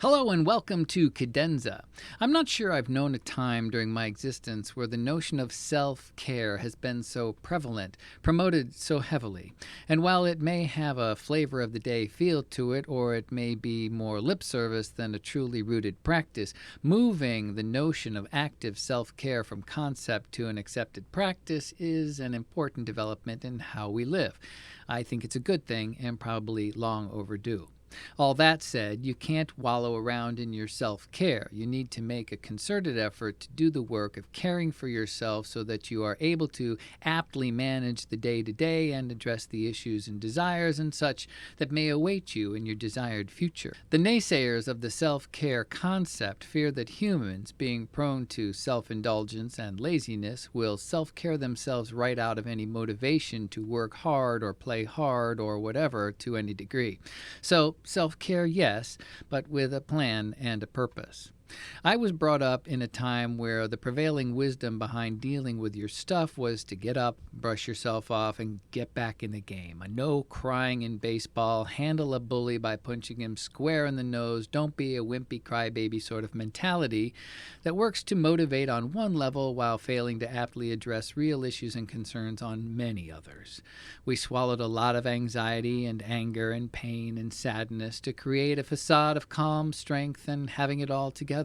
Hello and welcome to Cadenza. I'm not sure I've known a time during my existence where the notion of self-care has been so prevalent, promoted so heavily. And while it may have a flavor of the day feel to it, or it may be more lip service than a truly rooted practice, moving the notion of active self-care from concept to an accepted practice is an important development in how we live. I think it's a good thing and probably long overdue. All that said, you can't wallow around in your self-care. You need to make a concerted effort to do the work of caring for yourself so that you are able to aptly manage the day-to-day and address the issues and desires and such that may await you in your desired future. The naysayers of the self-care concept fear that humans, being prone to self-indulgence and laziness, will self-care themselves right out of any motivation to work hard or play hard or whatever to any degree. So, self-care, yes, but with a plan and a purpose. I was brought up in a time where the prevailing wisdom behind dealing with your stuff was to get up, brush yourself off, and get back in the game. A no crying in baseball, handle a bully by punching him square in the nose, don't be a wimpy crybaby sort of mentality that works to motivate on one level while failing to aptly address real issues and concerns on many others. We swallowed a lot of anxiety and anger and pain and sadness to create a facade of calm, strength, and having it all together.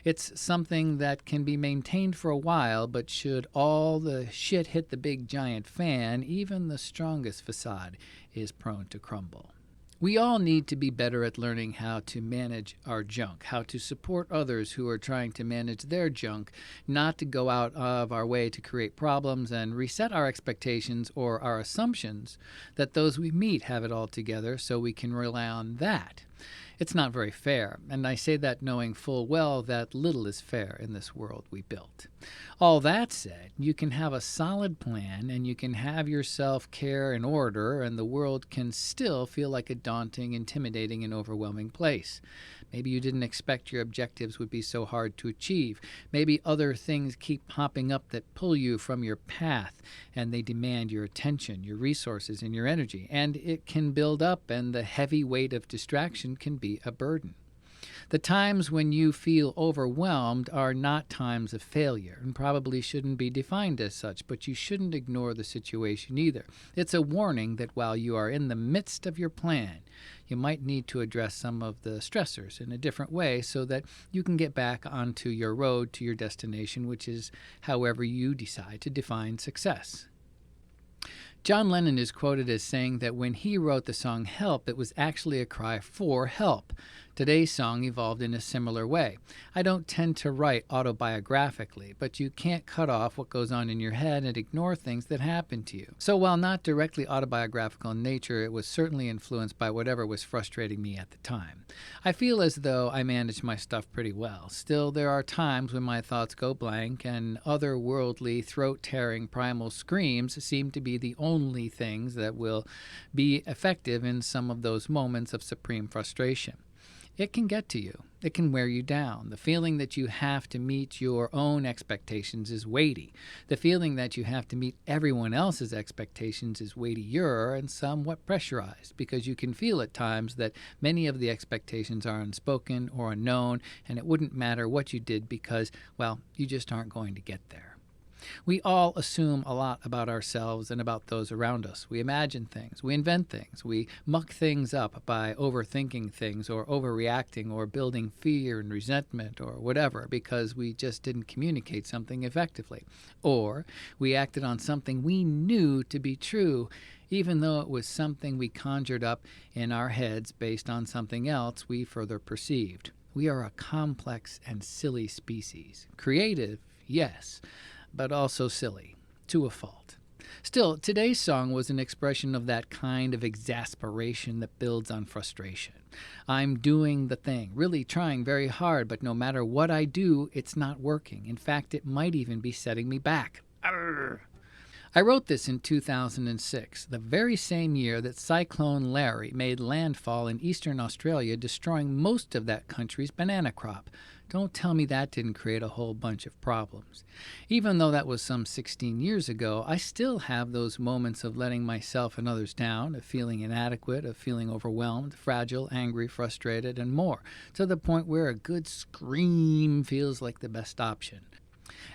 It's something that can be maintained for a while, but should all the shit hit the big giant fan, even the strongest facade is prone to crumble. We all need to be better at learning how to manage our junk, how to support others who are trying to manage their junk, not to go out of our way to create problems and reset our expectations or our assumptions that those we meet have it all together so we can rely on that. It's not very fair, and I say that knowing full well that little is fair in this world we built. All that said, you can have a solid plan and you can have your self-care in order, and the world can still feel like a daunting, intimidating, and overwhelming place. Maybe you didn't expect your objectives would be so hard to achieve. Maybe other things keep popping up that pull you from your path, and they demand your attention, your resources, and your energy. And it can build up, and the heavy weight of distraction can be a burden. The times when you feel overwhelmed are not times of failure and probably shouldn't be defined as such, but you shouldn't ignore the situation either. It's a warning that while you are in the midst of your plan, you might need to address some of the stressors in a different way so that you can get back onto your road to your destination, which is however you decide to define success. John Lennon is quoted as saying that when he wrote the song Help, it was actually a cry for help. Today's song evolved in a similar way. I don't tend to write autobiographically, but you can't cut off what goes on in your head and ignore things that happen to you. So while not directly autobiographical in nature, it was certainly influenced by whatever was frustrating me at the time. I feel as though I manage my stuff pretty well. Still, there are times when my thoughts go blank and otherworldly, throat-tearing primal screams seem to be the only things that will be effective in some of those moments of supreme frustration. It can get to you. It can wear you down. The feeling that you have to meet your own expectations is weighty. The feeling that you have to meet everyone else's expectations is weightier and somewhat pressurized, because you can feel at times that many of the expectations are unspoken or unknown, and it wouldn't matter what you did because, well, you just aren't going to get there. We all assume a lot about ourselves and about those around us. We imagine things, we invent things, we muck things up by overthinking things or overreacting or building fear and resentment or whatever because we just didn't communicate something effectively. Or we acted on something we knew to be true, even though it was something we conjured up in our heads based on something else we further perceived. We are a complex and silly species. Creative, yes, but also silly, to a fault. Still, today's song was an expression of that kind of exasperation that builds on frustration. I'm doing the thing, really trying very hard, but no matter what I do, it's not working. In fact, it might even be setting me back. Arrgh. I wrote this in 2006, the very same year that Cyclone Larry made landfall in eastern Australia, destroying most of that country's banana crop. Don't tell me that didn't create a whole bunch of problems. Even though that was some 16 years ago, I still have those moments of letting myself and others down, of feeling inadequate, of feeling overwhelmed, fragile, angry, frustrated, and more, to the point where a good scream feels like the best option.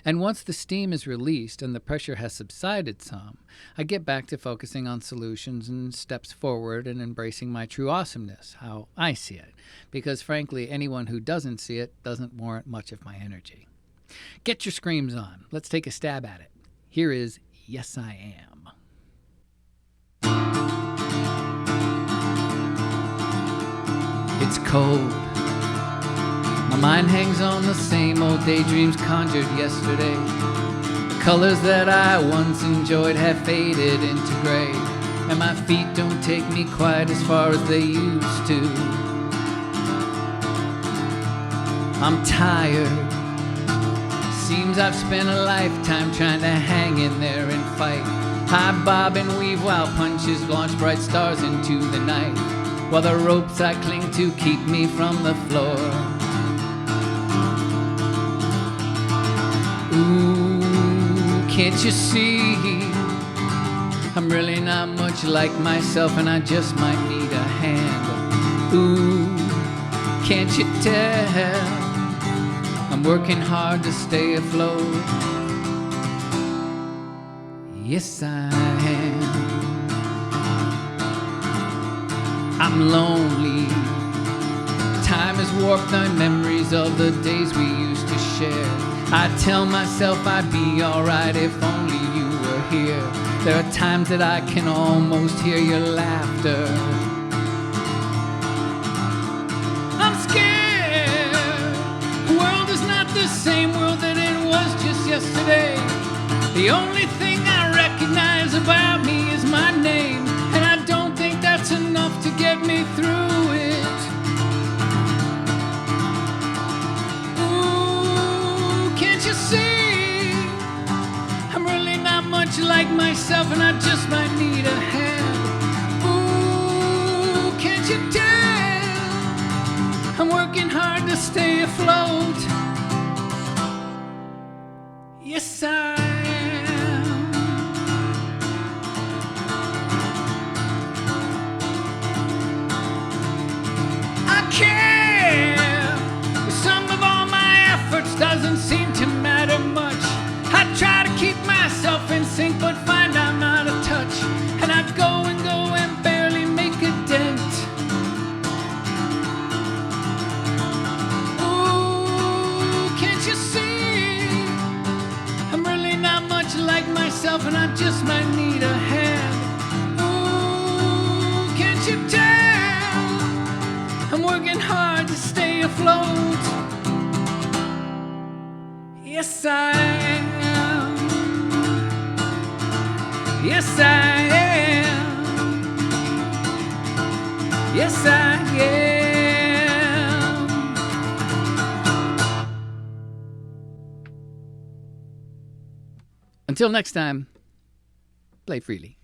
And once the steam is released and the pressure has subsided some, I get back to focusing on solutions and steps forward and embracing my true awesomeness, how I see it. Because frankly, anyone who doesn't see it doesn't warrant much of my energy. Get your screams on. Let's take a stab at it. Here is Yes I Am. It's cold. My mind hangs on the same old daydreams conjured yesterday. The colors that I once enjoyed have faded into gray, and my feet don't take me quite as far as they used to. I'm tired. Seems I've spent a lifetime trying to hang in there and fight. I bob and weave while punches launch bright stars into the night, while the ropes I cling to keep me from the floor. Ooh, can't you see? I'm really not much like myself, and I just might need a hand. Ooh, can't you tell? I'm working hard to stay afloat. Yes, I am. I'm lonely. Time has warped my memories of the days we used to share. I tell myself I'd be alright if only you were here. There are times that I can almost hear your laughter. I'm scared. The world is not the same world that it was just yesterday. The only thing I recognize about me is my name, and I don't think that's enough to get me through it. You see, I'm really not much like myself, and I just might need a hand. Ooh, can't you tell? I'm working hard to stay afloat. Yes, I am. I care. The sum of all my efforts doesn't seem to matter much. I try to keep myself in sync, but find I'm out of touch. And I go and barely make a dent. Ooh, can't you see? I'm really not much like myself, and I just might need a hand. Ooh, can't you tell? I'm working hard to stay afloat. Yes, I am. Yes, I am. Yes, I am. Until next time, play freely.